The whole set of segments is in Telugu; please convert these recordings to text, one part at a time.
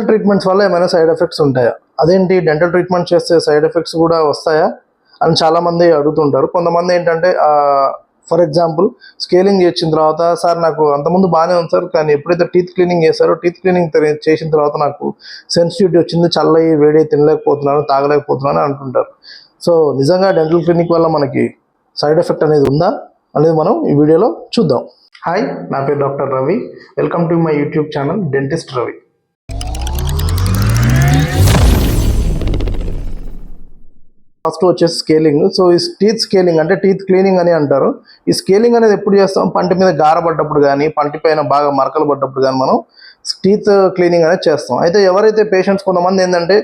ట్రీట్మెంట్స్ వల్ల ఏమైనా సైడ్ ఎఫెక్ట్స్ ఉంటాయా? అదేంటి డెంటల్ ట్రీట్మెంట్ చేస్తే సైడ్ ఎఫెక్ట్స్ కూడా వస్తాయా అని చాలామంది అడుగుతుంటారు. కొంతమంది ఏంటంటే ఫర్ ఎగ్జాంపుల్ స్కేలింగ్ చేసిన తర్వాత సార్ నాకు అంతకుముందు బాగానే ఉంది సార్, కానీ ఎప్పుడైతే టీత్ క్లీనింగ్ చేశారో టీత్ క్లీనింగ్ చేసిన తర్వాత నాకు సెన్సిటివిటీ వచ్చింది, చల్లయి వేడి తినలేకపోతున్నాను, తాగలేకపోతున్నాను అంటుంటారు. సో నిజంగా డెంటల్ క్లినిక్ వల్ల మనకి సైడ్ ఎఫెక్ట్ అనేది ఉందా అనేది మనం ఈ వీడియోలో చూద్దాం. హాయ్, నా పేరు doctor Ravi. Welcome to my YouTube channel dentist Ravi. First వచ్చేసి స్కేలింగ్. సో ఈ టీత్ స్కేలింగ్ అంటే టీత్ క్లీనింగ్ అని అంటారు. ఈ స్కేలింగ్ అనేది ఎప్పుడు చేస్తాం? పంటి మీద గారపడ్డప్పుడు కానీ, పంటి పైన బాగా మరకలు పడ్డప్పుడు కానీ మనం టీత్ క్లీనింగ్ అనేది చేస్తాం. అయితే ఎవరైతే పేషెంట్స్ కొంతమంది ఏంటంటే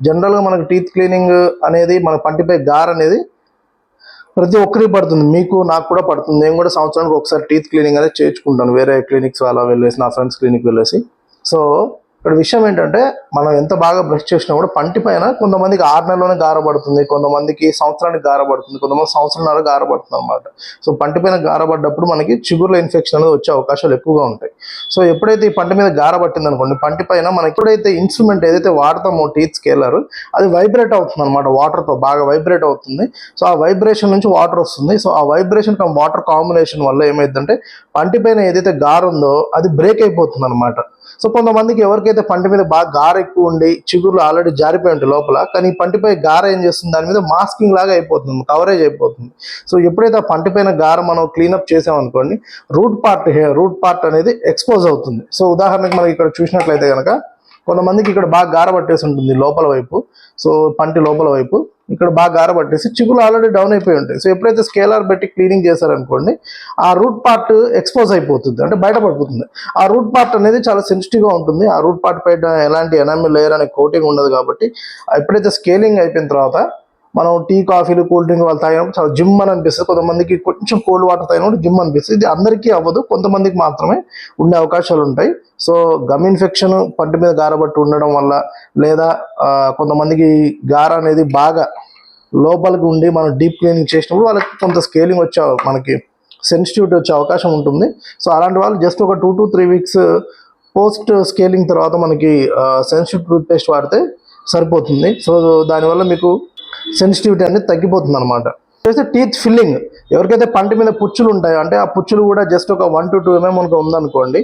జనరల్గా మనకు టీత్ క్లీనింగ్ అనేది మన పంటిపై గార అనేది ప్రతి ఒక్కరికి పడుతుంది, మీకు నాకు కూడా పడుతుంది. నేను కూడా సంవత్సరానికి ఒకసారి టీత్ క్లీనింగ్ అనేది చేయించుకుంటాను, వేరే క్లినిక్స్ అలా వెళ్ళేసి, నా ఫ్రెండ్స్ క్లినిక్ వెళ్ళేసి. సో ఇక్కడ విషయం ఏంటంటే మనం ఎంత బాగా బ్రష్ చేసినా కూడా పంటి పైన కొంతమందికి 6 నెలలోనే గారపడుతుంది, కొంతమందికి సంవత్సరానికి గారపడుతుంది, కొంతమంది సంవత్సరంన్నర గారపడుతుంది అనమాట. సో పంటి పైన గారపడ్డప్పుడు మనకి చిగుర్ల ఇన్ఫెక్షన్ అనేది వచ్చే అవకాశాలు ఎక్కువగా ఉంటాయి. సో ఎప్పుడైతే ఈ పంటి మీద గారపట్టింది అనుకోండి, పంటి పైన మనం ఎప్పుడైతే ఇన్స్ట్రుమెంట్ ఏదైతే వాడతామో టీత్ స్కేలర్, అది వైబ్రేట్ అవుతుంది అనమాట, వాటర్తో బాగా వైబ్రేట్ అవుతుంది. సో ఆ వైబ్రేషన్ నుంచి వాటర్ వస్తుంది. సో ఆ వైబ్రేషన్ వాటర్ కాంబినేషన్ వల్ల ఏమైందంటే పంటి పైన ఏదైతే గార ఉందో అది బ్రేక్ అయిపోతుంది అనమాట. సో కొంతమందికి ఎవరికైతే పంటి మీద బాగా గార ఎక్కువ ఉండి చిగుర్లు ఆల్రెడీ జారిపోయి ఉంటాయి లోపల, కానీ పంటిపై గార ఏం చేస్తుంది, దాని మీద మాస్కింగ్ లాగా అయిపోతుంది, కవరేజ్ అయిపోతుంది. సో ఎప్పుడైతే ఆ పంటి పైన గార మనం క్లీనప్ చేసామనుకోండి, రూట్ పార్ట్ అనేది ఎక్స్పోజ్ అవుతుంది. సో ఉదాహరణకి మనకి ఇక్కడ చూసినట్లయితే కనుక కొంతమందికి ఇక్కడ బాగా గార పట్టేసి ఉంటుంది లోపల వైపు. సో పంటి లోపల వైపు ఇక్కడ బాగా గార పట్టేసి చిగులు ఆల్రెడీ డౌన్ అయిపోయి ఉంటాయి. సో ఎప్పుడైతే స్కేలర్ పెట్టి క్లీనింగ్ చేశారనుకోండి, ఆ రూట్ పార్ట్ ఎక్స్పోజ్ అయిపోతుంది, అంటే బయటపడిపోతుంది. ఆ రూట్ పార్ట్ అనేది చాలా సెన్సిటివ్గా ఉంటుంది. ఆ రూట్ పార్ట్ పైన ఎలాంటి ఎనామిల్ లేయర్ అనే కోటింగ్ ఉండదు. కాబట్టి ఎప్పుడైతే స్కేలింగ్ అయిపోయిన తర్వాత మనం టీ, కాఫీలు, కూల్ డ్రింక్ వాళ్ళు తాగినప్పుడు చాలా జిమ్ అని అనిపిస్తుంది. కొంతమందికి కొంచెం కోల్డ్ వాటర్ తాగినప్పుడు జిమ్ అనిపిస్తుంది. ఇది అందరికీ అవ్వదు, కొంతమందికి మాత్రమే ఉండే అవకాశాలు ఉంటాయి. సో గమ్ ఇన్ఫెక్షన్ పంటి మీద గారబట్టి ఉండడం వల్ల, లేదా కొంతమందికి గార అనేది బాగా లోపలికి ఉండి మనం డీప్ క్లీనింగ్ చేసినప్పుడు వాళ్ళకి కొంత స్కేలింగ్ వచ్చే, మనకి సెన్సిటివిటీ వచ్చే అవకాశం ఉంటుంది. సో అలాంటి వాళ్ళు జస్ట్ ఒక 2 to 3 వీక్స్ పోస్ట్ స్కేలింగ్ తర్వాత మనకి సెన్సిటివ్ టూత్ పేస్ట్ వాడితే సరిపోతుంది. సో దానివల్ల మీకు సెన్సిటివిటీ అనేది తగ్గిపోతుంది అనమాట. టీత్ ఫిల్లింగ్, ఎవరికైతే పంటి మీద పుచ్చులు ఉంటాయో, అంటే ఆ పుచ్చులు కూడా జస్ట్ ఒక 1 to 2 mm మనకు ఉందనుకోండి,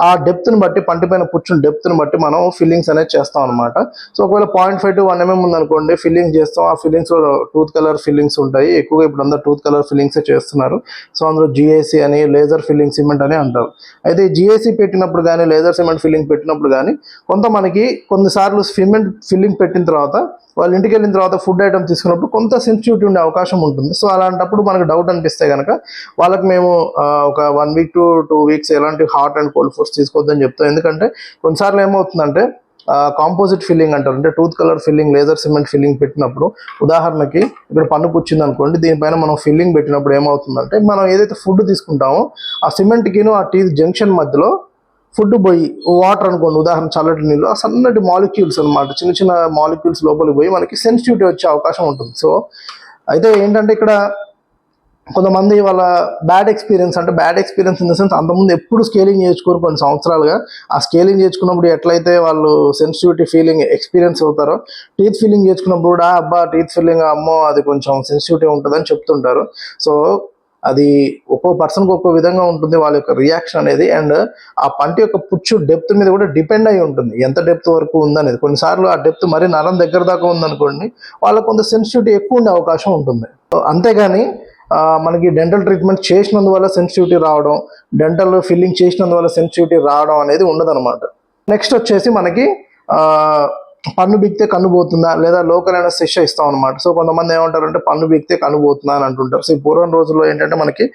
ఆ డెప్త్ని బట్టి, పంటి పైన పుచ్చుల డెప్త్ని బట్టి మనం ఫిల్లింగ్స్ అనేది చేస్తాం అనమాట. సో ఒకవేళ 0.5 to 1 mm ఉందనుకోండి, ఫిల్లింగ్ చేస్తాం. ఆ ఫిల్లింగ్స్ టూత్ కలర్ ఫిల్లింగ్స్ ఉంటాయి, ఎక్కువగా ఇప్పుడు అందరూ టూత్ కలర్ ఫిల్లింగ్సే చేస్తున్నారు. సో అందులో GAC అని, లేజర్ ఫిల్లింగ్ సిమెంట్ అని అంటారు. అయితే GAC పెట్టినప్పుడు కానీ, లేజర్ సిమెంట్ ఫిల్లింగ్ పెట్టినప్పుడు కానీ మనకి కొన్నిసార్లు సిమెంట్ ఫిల్లింగ్ పెట్టిన తర్వాత వాళ్ళు ఇంటికి వెళ్ళిన తర్వాత ఫుడ్ ఐటమ్ తీసుకున్నప్పుడు కొంత సెన్సిటివిటీ ఉండే అవకాశం ఉంటుంది. సో అలాంటప్పుడు మనకు డౌట్ అనిపిస్తే కనుక వాళ్ళకి మేము ఒక 1 week to 2 weeks ఎలాంటి హాట్ అండ్ కోల్డ్ ఫుడ్స్ తీసుకోవద్దని చెప్తాం. ఎందుకంటే కొన్నిసార్లు ఏమవుతుందంటే కాంపోజిట్ ఫిల్లింగ్ అంటారు, అంటే tooth colour filling, laser cement filling పెట్టినప్పుడు, ఉదాహరణకి ఇక్కడ పన్ను పుచ్చింది అనుకోండి, దీనిపైన మనం ఫిల్లింగ్ పెట్టినప్పుడు ఏమవుతుందంటే మనం ఏదైతే ఫుడ్ తీసుకుంటామో ఆ సిమెంట్కిను ఆ టీత్ జంక్షన్ మధ్యలో ఫుడ్ పోయి, వాటర్ అనుకోండి ఉదాహరణ, చల్లటి నీళ్ళు, ఆ సన్నటి మాలిక్యూల్స్ అనమాట, చిన్న చిన్న మాలిక్యూల్స్ లోపలికి పోయి మనకి సెన్సిటివిటీ వచ్చే అవకాశం ఉంటుంది. సో అయితే ఏంటంటే ఇక్కడ కొంతమంది వాళ్ళ bad experience in the sense, అంతకుముందు ఎప్పుడు స్కేలింగ్ చేయించుకోరు, కొన్ని సంవత్సరాలుగా ఆ స్కేలింగ్ చేయించుకున్నప్పుడు ఎట్లయితే వాళ్ళు సెన్సిటివిటీ ఫీలింగ్ ఎక్స్పీరియన్స్ అవుతారో, టీత్ ఫీలింగ్ చేయించుకున్నప్పుడు కూడా అబ్బా టీత్ ఫీలింగ్ అమ్మో అది కొంచెం సెన్సిటివిటీ ఉంటుందని చెప్తుంటారు. సో అది ఒక్కో పర్సన్కి ఒక్కో విధంగా ఉంటుంది వాళ్ళ యొక్క రియాక్షన్ అనేది. అండ్ ఆ పంటి యొక్క పుచ్చు డెప్త్ మీద కూడా డిపెండ్ అయి ఉంటుంది, ఎంత డెప్త్ వరకు ఉందనేది. కొన్నిసార్లు ఆ డెప్త్ మరీ నరం దగ్గర దాకా ఉందనుకోండి, వాళ్ళకు కొంత సెన్సిటివిటీ ఎక్కువ ఉండే అవకాశం ఉంటుంది. అంతేగాని మనకి డెంటల్ ట్రీట్మెంట్ చేసినందువల్ల సెన్సిటివిటీ రావడం, డెంటల్ ఫిల్లింగ్ చేసినందువల్ల సెన్సిటివిటీ రావడం అనేది ఉండదన్నమాట. నెక్స్ట్ వచ్చేసి మనకి పన్ను బీక్తే కన్ను పోతుందా, లేదా లోకల్ అనెస్థీషియా ఇస్తాం అనమాట. సో కొంతమంది ఏమంటారంటే పన్ను బీక్తే కన్ను పోతుందా అని అంటుంటారు. సో ఈ పూర్వం రోజుల్లో ఏంటంటే మనకి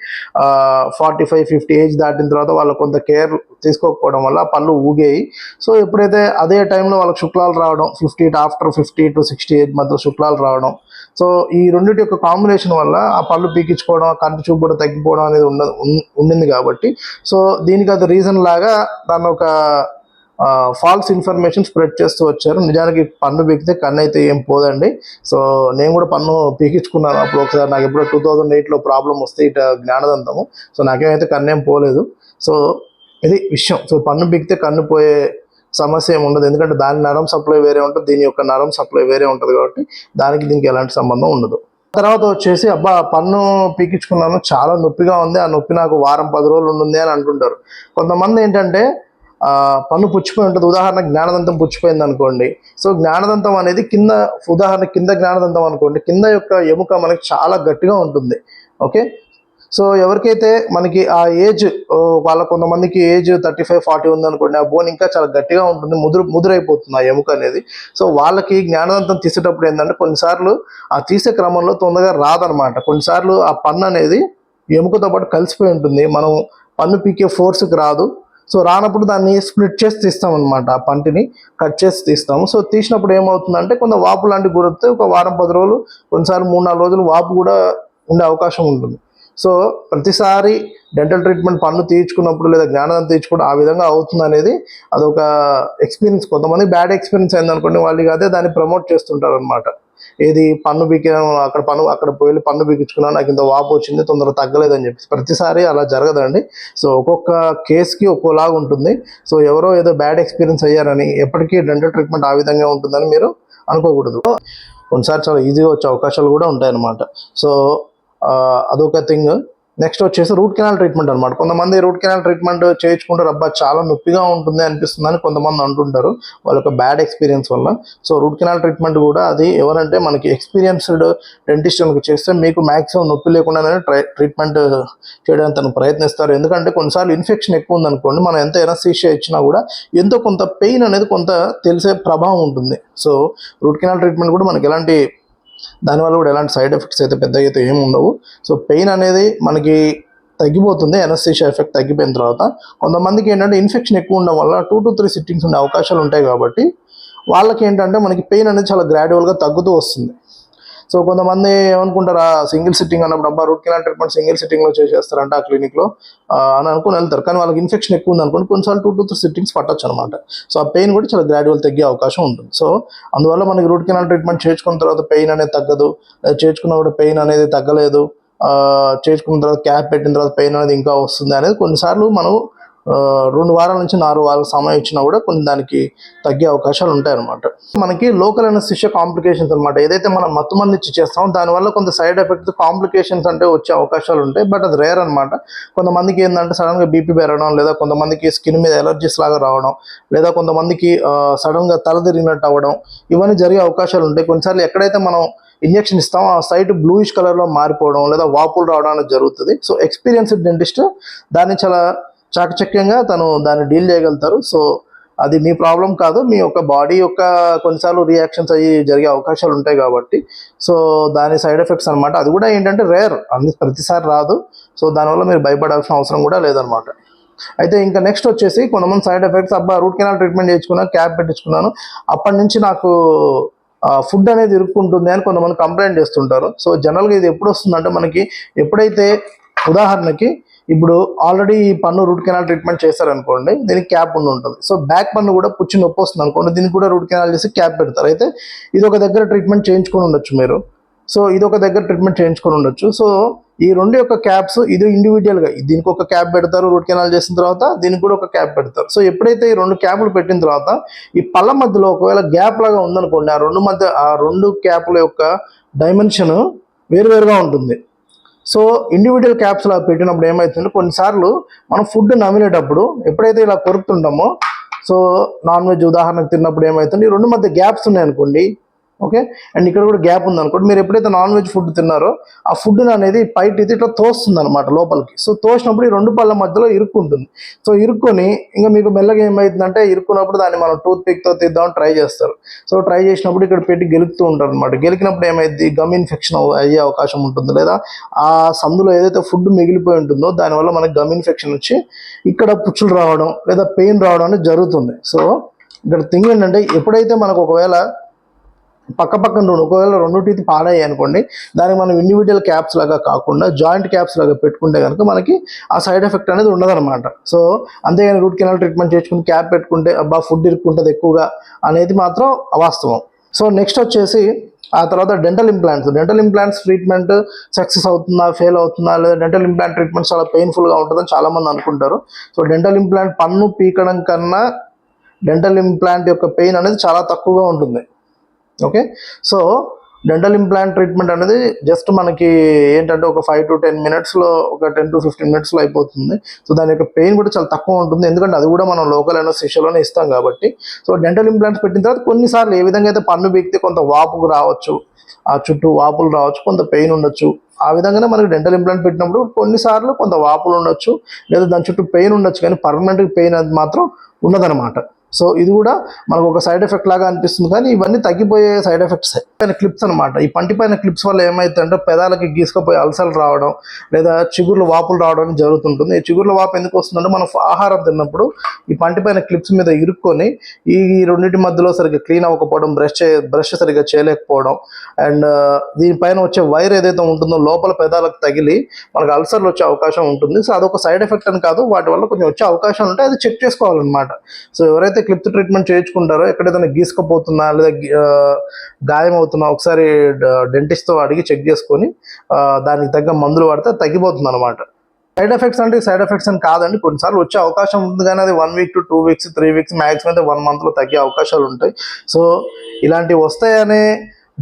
45-50 ఏజ్ దాటిన తర్వాత వాళ్ళు కొంత కేర్ తీసుకోకపోవడం వల్ల పళ్ళు ఊగేయి. సో ఎప్పుడైతే అదే టైంలో వాళ్ళకి శుక్లాలు రావడం, ఆఫ్టర్ 50 to 60 ఏజ్ మధ్య శుక్లాలు రావడం, సో ఈ రెండింటి యొక్క కాంబినేషన్ వల్ల ఆ పళ్ళు పీకించుకోవడం, కంటి చూపు కూడా తగ్గిపోవడం అనేది ఉండింది. కాబట్టి సో దీనికి అది రీజన్ లాగా దాన్ని ఒక ఫాల్స్ ఇన్ఫర్మేషన్ స్ప్రెడ్ చేస్తూ వచ్చారు. నిజానికి పన్ను పీకితే కన్ను అయితే ఏం పోదండి. సో నేను కూడా పన్ను పీకించుకున్నాను అప్పుడు ఒకసారి, నాకు ఎప్పుడో 2008లో ప్రాబ్లం వస్తే ఇట జ్ఞానదంతము. సో నాకేమైతే కన్ను ఏం పోలేదు. సో ఇది విషయం. సో పన్ను పీకితే కన్ను పోయే సమస్య ఏమి ఉండదు. ఎందుకంటే దాని నరం సప్లై వేరే ఉంటుంది, దీని యొక్క నరం సప్లై వేరే ఉంటుంది కాబట్టి దానికి దీనికి ఎలాంటి సంబంధం ఉండదు. తర్వాత వచ్చేసి అబ్బా పన్ను పీకించుకున్నాను, చాలా నొప్పిగా ఉంది, ఆ నొప్పి నాకు వారం 10 రోజులు ఉంటుంది అని అంటుంటారు. కొంతమంది ఏంటంటే పన్ను పుచ్చిపోయి ఉంటుంది. ఉదాహరణ జ్ఞానదంతం పుచ్చిపోయింది అనుకోండి. సో జ్ఞానదంతం అనేది కింద, ఉదాహరణ కింద జ్ఞానదంతం అనుకోండి, కింద యొక్క ఎముక మనకి చాలా గట్టిగా ఉంటుంది. ఓకే, సో ఎవరికైతే మనకి ఆ ఏజ్, వాళ్ళ కొంతమందికి ఏజ్ 35-40 ఉందనుకోండి, ఆ బోన్ ఇంకా చాలా గట్టిగా ఉంటుంది, ముదురైపోతుంది ఆ ఎముక అనేది. సో వాళ్ళకి జ్ఞానదంతం తీసేటప్పుడు ఏంటంటే కొన్నిసార్లు ఆ తీసే క్రమంలో తొందరగా రాదనమాట. కొన్నిసార్లు ఆ పన్ను అనేది ఎముకతో పాటు కలిసిపోయి ఉంటుంది, మనం పన్ను పీకే ఫోర్స్కి రాదు. సో రానప్పుడు దాన్ని స్ప్లిట్ చేసి తీస్తాం అనమాట, ఆ పంటిని కట్ చేసి తీస్తాము. సో తీసినప్పుడు ఏమవుతుందంటే కొంత వాపు లాంటివి గురితే ఒక వారం 10 రోజులు, కొన్నిసార్లు 3-4 రోజులు వాపు కూడా ఉండే అవకాశం ఉంటుంది. సో ప్రతిసారి డెంటల్ ట్రీట్మెంట్ పన్ను తీర్చుకున్నప్పుడు లేదా జ్ఞానం తీర్చుకుంటూ ఆ విధంగా అవుతుంది అనేది అదొక ఎక్స్పీరియన్స్. కొంతమంది బ్యాడ్ ఎక్స్పీరియన్స్ అయిందనుకోండి, వాళ్ళకి అదే దాన్ని ప్రమోట్ చేస్తుంటారు అనమాట. ఏది పన్ను పీకే, అక్కడ పోయి పన్ను పీకించుకున్నా నాకు ఇంత వాపు వచ్చింది, తొందరగా తగ్గలేదని చెప్పి. ప్రతిసారి అలా జరగదండి. సో ఒక్కొక్క కేసుకి ఒక్కోలాగా ఉంటుంది. సో ఎవరో ఏదో బ్యాడ్ ఎక్స్పీరియన్స్ అయ్యారని ఎప్పటికీ డెంటల్ ట్రీట్మెంట్ ఆ విధంగా ఉంటుందని మీరు అనుకోకూడదు. కొన్నిసార్లు చాలా ఈజీగా వచ్చే అవకాశాలు కూడా ఉంటాయన్నమాట. సో అదొక థింగ్. నెక్స్ట్ వచ్చేసి రూట్ కెనాల్ ట్రీట్మెంట్ అనమాట. కొంతమంది రూట్ కెనాల్ ట్రీట్మెంట్ చేయించుకుంటారు, అబ్బా చాలా నొప్పిగా ఉంటుంది అనిపిస్తుందని కొంతమంది అంటుంటారు వాళ్ళ యొక్క బ్యాడ్ ఎక్స్పీరియన్స్ వల్ల. సో రూట్ కెనాల్ ట్రీట్మెంట్ కూడా అది ఎవరంటే మనకి ఎక్స్పీరియన్స్డ్ డెంటిస్ట్ కనుక చేస్తే మీకు మ్యాక్సిమం నొప్పి లేకుండానే ట్రీట్మెంట్ చేయడానికి తను ప్రయత్నిస్తారు. ఎందుకంటే కొన్నిసార్లు ఇన్ఫెక్షన్ ఎక్కువ ఉందనుకోండి, మనం ఎంత ఎనస్థీషియా ఇచ్చినా కూడా ఎంతో కొంత పెయిన్ అనేది కొంత తెలిసే ప్రభావం ఉంటుంది. సో రూట్ కెనాల్ ట్రీట్మెంట్ కూడా మనకి దానివల్ల కూడా ఎలాంటి సైడ్ ఎఫెక్ట్స్ అయితే పెద్దగా అయితే ఏమి ఉండవు. సో పెయిన్ అనేది మనకి తగ్గిపోతుంది ఎనస్థీషియా ఎఫెక్ట్ తగ్గిపోయిన తర్వాత. కొంతమందికి ఏంటంటే ఇన్ఫెక్షన్ ఎక్కువ ఉండడం వల్ల 2 to 3 సిట్టింగ్స్ ఉండే అవకాశాలు ఉంటాయి కాబట్టి వాళ్ళకి ఏంటంటే మనకి పెయిన్ అనేది చాలా గ్రాడ్యువల్గా తగ్గుతూ వస్తుంది. సో కొంతమంది ఏమనుకుంటారు, సింగిల్ సిట్టింగ్ అన్నప్పుడు అబ్బా రూట్ కెనాల్ ట్రీట్మెంట్ సింగిల్ సిట్టింగ్లో చేసేస్తారంట ఆ క్లినిక్లో అని అనుకుని వెళ్తారు. కానీ వాళ్ళకి ఇన్ఫెక్షన్ ఎక్కువ ఉంది అనుకోండి, కొన్నిసార్లు 2 to 3 సిట్టింగ్స్ పట్టొచ్చు అనమాట. సో ఆ పెయిన్ కూడా చాలా గ్రాడ్యువల్ తగ్గే అవకాశం ఉంటుంది. సో అందువల్ల మనకి రూట్ కెనాల్ ట్రీట్మెంట్ చేర్చుకున్న తర్వాత పెయిన్ అనేది తగ్గదు, చేర్చుకున్న కూడా పెయిన్ అనేది తగ్గలేదు, చేర్చుకున్న తర్వాత క్యాప్ పెట్టిన తర్వాత పెయిన్ అనేది ఇంకా వస్తుంది అనేది కొన్నిసార్లు మనం 2 వారాల నుంచి 4 వారాల సమయం ఇచ్చినా కూడా కొన్ని దానికి తగ్గే అవకాశాలు ఉంటాయన్నమాట. మనకి లోకల్ ఎనస్థీషియా కాంప్లికేషన్స్ అనమాట. ఏదైతే మనం మత్తు మందు ఇచ్చి చేస్తామో దానివల్ల కొంత సైడ్ ఎఫెక్ట్స్ కాంప్లికేషన్స్ అంటే వచ్చే అవకాశాలు ఉంటాయి. బట్ అది రేర్ అనమాట. కొంతమందికి ఏంటంటే సడన్గా బీపీ పెరగడం, లేదా కొంతమందికి స్కిన్ మీద ఎలర్జీస్ లాగా రావడం, లేదా కొంతమందికి సడన్గా తల తిరిగినట్టు అవ్వడం, ఇవన్నీ జరిగే అవకాశాలు ఉంటాయి. కొన్నిసార్లు ఎక్కడైతే మనం ఇంజెక్షన్ ఇస్తాం ఆ సైట్ బ్లూయిష్ కలర్లో మారిపోవడం లేదా వాపులు రావడం అనేది జరుగుతుంది. సో ఎక్స్పీరియన్స్డ్ డెంటిస్ట్ దాన్ని చాలా చాకచక్యంగా దాన్ని డీల్ చేయగలుగుతారు. సో అది మీ ప్రాబ్లం కాదు, మీ యొక్క బాడీ యొక్క కొన్నిసార్లు రియాక్షన్స్ అయ్యి జరిగే అవకాశాలు ఉంటాయి కాబట్టి. సో దాని సైడ్ ఎఫెక్ట్స్ అనమాట. అది కూడా ఏంటంటే రేర్, ప్రతిసారి రాదు. సో దానివల్ల మీరు భయపడాల్సిన అవసరం కూడా లేదనమాట. అయితే ఇంకా నెక్స్ట్ వచ్చేసి కొంతమంది సైడ్ ఎఫెక్ట్స్, అబ్బా రూట్ కెనాల్ ట్రీట్మెంట్ చేయించుకున్నాను, క్యాప్ పెట్టించుకున్నాను, అప్పటి నుంచి నాకు ఫుడ్ అనేది ఇరుక్కుంటుంది అని కొంతమంది కంప్లైంట్ చేస్తుంటారు. సో జనరల్గా ఇది ఎప్పుడు వస్తుందంటే మనకి ఎప్పుడైతే ఉదాహరణకి ఇప్పుడు ఆల్రెడీ ఈ పన్ను రూట్ కెనాల్ ట్రీట్మెంట్ చేశారనుకోండి, దీనికి క్యాప్ ఉంటుంది. సో బ్యాక్ పన్ను కూడా పుచ్చి నొప్పి వస్తుంది అనుకోండి, దీనికి కూడా రూట్ కెనాల్ చేసి క్యాప్ పెడతారు. అయితే ఇది ఒక దగ్గర ట్రీట్మెంట్ చేయించుకొని ఉండొచ్చు మీరు. సో ఇది ఒక దగ్గర ట్రీట్మెంట్ చేయించుకొని ఉండొచ్చు. సో ఈ 2 యొక్క క్యాప్స్ ఇది ఇండివిజువల్గా దీనికి ఒక క్యాప్ పెడతారు, రూట్ కెనాల్ చేసిన తర్వాత దీనికి కూడా ఒక క్యాప్ పెడతారు. సో ఎప్పుడైతే ఈ 2 క్యాప్లు పెట్టిన తర్వాత ఈ పళ్ళ మధ్యలో ఒకవేళ గ్యాప్ లాగా ఉందనుకోండి, ఆ 2 క్యాప్ల యొక్క డైమెన్షన్ వేరువేరుగా ఉంటుంది. సో ఇండివిజువల్ క్యాప్స్ అలా పెట్టినప్పుడు ఏమవుతుందంటే కొన్నిసార్లు మనం ఫుడ్ నమిలేటప్పుడు ఎప్పుడైతే ఇలా కొరుకుతుంటామో, సో నాన్ వెజ్ ఉదాహరణకు తిన్నప్పుడు ఏమవుతుంది, ఈ 2 మధ్య గ్యాప్స్ ఉన్నాయనుకోండి, ఓకే, అండ్ ఇక్కడ కూడా గ్యాప్ ఉందనుకోండి, మీరు ఎప్పుడైతే నాన్ వెజ్ ఫుడ్ తిన్నారో ఆ ఫుడ్ అనేది పైట్ ఇట్లా తోస్తుంది అనమాట లోపలికి. సో తోసినప్పుడు ఈ 2 పళ్ళ మధ్యలో ఇరుక్కుంటుంది. సో ఇరుక్కొని ఇంకా మీకు మెల్లగా ఏమవుతుందంటే ఇరుక్కున్నప్పుడు దాన్ని మనం టూత్ పిక్తో తీద్దామని ట్రై చేస్తారు. సో ట్రై చేసినప్పుడు ఇక్కడ పెట్టి గెలుకుతూ ఉంటారు అనమాట. గెలికినప్పుడు ఏమైంది, గమ్ ఇన్ఫెక్షన్ అయ్యే అవకాశం ఉంటుంది, లేదా ఆ సందులో ఏదైతే ఫుడ్ మిగిలిపోయి ఉంటుందో దానివల్ల మనకి గమ్ ఇన్ఫెక్షన్ వచ్చి ఇక్కడ పుచ్చులు రావడం లేదా పెయిన్ రావడం అనేది జరుగుతుంది. సో ఇక్కడ థింగ్ ఏంటంటే ఎప్పుడైతే మనకు ఒకవేళ పక్కన ఒకవేళ 2 టీత్ పాడయ్యాయి అనుకోండి, దానికి మనం ఇండివిజువల్ క్యాప్స్ లాగా కాకుండా జాయింట్ క్యాప్స్ లాగా పెట్టుకుంటే కనుక మనకి ఆ సైడ్ ఎఫెక్ట్ అనేది ఉండదన్నమాట. సో అంతేగాని రూట్ కెనాల్ ట్రీట్మెంట్ చేసుకుని క్యాప్ పెట్టుకుంటే అబ్బా ఫుడ్ ఇరుక్కుంటుంది ఎక్కువగా అనేది మాత్రం అవాస్తవం. సో నెక్స్ట్ వచ్చేసి ఆ తర్వాత డెంటల్ ఇంప్లాంట్స్ ట్రీట్మెంట్ సక్సెస్ అవుతుందా, ఫెయిల్ అవుతుందా, లేదా డెంటల్ ఇంప్లాంట్ ట్రీట్మెంట్ చాలా పెయిన్ఫుల్గా ఉంటుందని చాలామంది అనుకుంటారు. సో డెంటల్ ఇంప్లాంట్ పన్ను పీకడం కన్నా డెంటల్ ఇంప్లాంట్ యొక్క పెయిన్ అనేది చాలా తక్కువగా ఉంటుంది. Okay, so dental implant treatment అనేది జస్ట్ మనకి ఏంటంటే ఒక 5 to 10 మినిట్స్లో, ఒక 10 to 15 మినిట్స్లో అయిపోతుంది. సో దాని యొక్క పెయిన్ కూడా చాలా తక్కువ ఉంటుంది, ఎందుకంటే అది కూడా మనం లోకల్ అనస్థీషియాలోనే ఇస్తాం కాబట్టి. సో డెంటల్ ఇంప్లాంట్స్ పెట్టిన తర్వాత కొన్నిసార్లు ఏ విధంగా అయితే పన్ను బీకితే కొంత వాపుకు రావచ్చు, ఆ చుట్టూ వాపులు రావచ్చు, కొంత పెయిన్ ఉండొచ్చు. ఆ విధంగానే మనకి డెంటల్ ఇంప్లాంట్ పెట్టినప్పుడు కొన్నిసార్లు కొంత వాపులు ఉండొచ్చు, లేదా దాని చుట్టూ పెయిన్ ఉండొచ్చు, కానీ పర్మనెంట్ పెయిన్ అది మాత్రం ఉండదన్నమాట. సో ఇది కూడా మనకు ఒక సైడ్ ఎఫెక్ట్ లాగా అనిపిస్తుంది, కానీ ఇవన్నీ తగ్గిపోయే సైడ్ ఎఫెక్ట్స్. పైన క్లిప్స్ అనమాట. ఈ పంటి పైన క్లిప్స్ వల్ల ఏమైతుందంటే పెదాలకి గీసుకుపోయి అల్సర్లు రావడం, లేదా చిగుర్లు వాపులు రావడం జరుగుతుంటుంది. ఈ చిగుర్ల వాపు ఎందుకు వస్తుందంటే మనం ఆహారం తిన్నప్పుడు ఈ పంటి పైన క్లిప్స్ మీద ఇరుక్కొని ఈ రెండింటి మధ్యలో సరిగ్గా క్లీన్ అవ్వకపోవడం, బ్రష్ సరిగ్గా చేయలేకపోవడం, అండ్ దీనిపైన వచ్చే వైర్ ఏదైతే ఉంటుందో లోపల పెదాలకు తగిలి మనకు అల్సర్లు వచ్చే అవకాశం ఉంటుంది. సో అదొక సైడ్ ఎఫెక్ట్ అని కాదు, వాటి వల్ల కొంచెం వచ్చే అవకాశాలు ఉంటాయి, అది చెక్ చేసుకోవాలన్నమాట. సో ఎవరైతే క్లిప్ ట్రీట్మెంట్ చేయించుకుంటారో, ఎక్కడైతే గీసుకపోతున్నా లేదా గాయం అవుతున్నా, ఒకసారి డెంటిస్ట్తో అడిగి చెక్ చేసుకొని దానికి తగ్గ మందులు వాడితే తగ్గిపోతుంది అనమాట. సైడ్ ఎఫెక్ట్స్ అంటే సైడ్ ఎఫెక్ట్స్ అని కాదండి, కొన్నిసార్లు వచ్చే అవకాశం ఉంది, కానీ అది 1 week to 2 weeks 3 weeks maximum అయితే 1 monthలో తగ్గే అవకాశాలు ఉంటాయి. సో ఇలాంటివి వస్తాయనే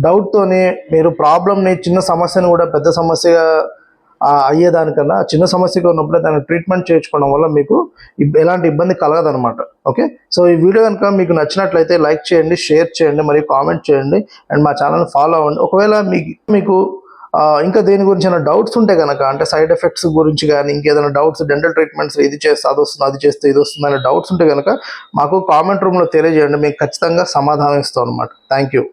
డౌట్తోని మీరు ప్రాబ్లమ్ని, చిన్న సమస్యను కూడా పెద్ద సమస్యగా అయ్యేదానికన్నా చిన్న సమస్యగా ఉన్నప్పుడే దాన్ని ట్రీట్మెంట్ చేయించుకోవడం వల్ల మీకు ఎలాంటి ఇబ్బంది కలగదనమాట. ఓకే, సో ఈ వీడియో కనుక మీకు నచ్చినట్లయితే లైక్ చేయండి, షేర్ చేయండి, మరియు కామెంట్ చేయండి, అండ్ మా ఛానల్ని ఫాలో అవ్వండి. ఒకవేళ మీకు ఇంకా దేని గురించి ఏమైనా డౌట్స్ ఉంటే కనుక, అంటే సైడ్ ఎఫెక్ట్స్ గురించి కానీ ఇంకేదైనా డౌట్స్, డెంటల్ ట్రీట్మెంట్స్ ఇది చేస్తే అది వస్తుంది, అది చేస్తే ఇది వస్తుంది అనే డౌట్స్ ఉంటే కనుక మాకు కామెంట్ రూమ్లో తెలియజేయండి, మీకు ఖచ్చితంగా సమాధానం ఇస్తాం అనమాట. Thank you.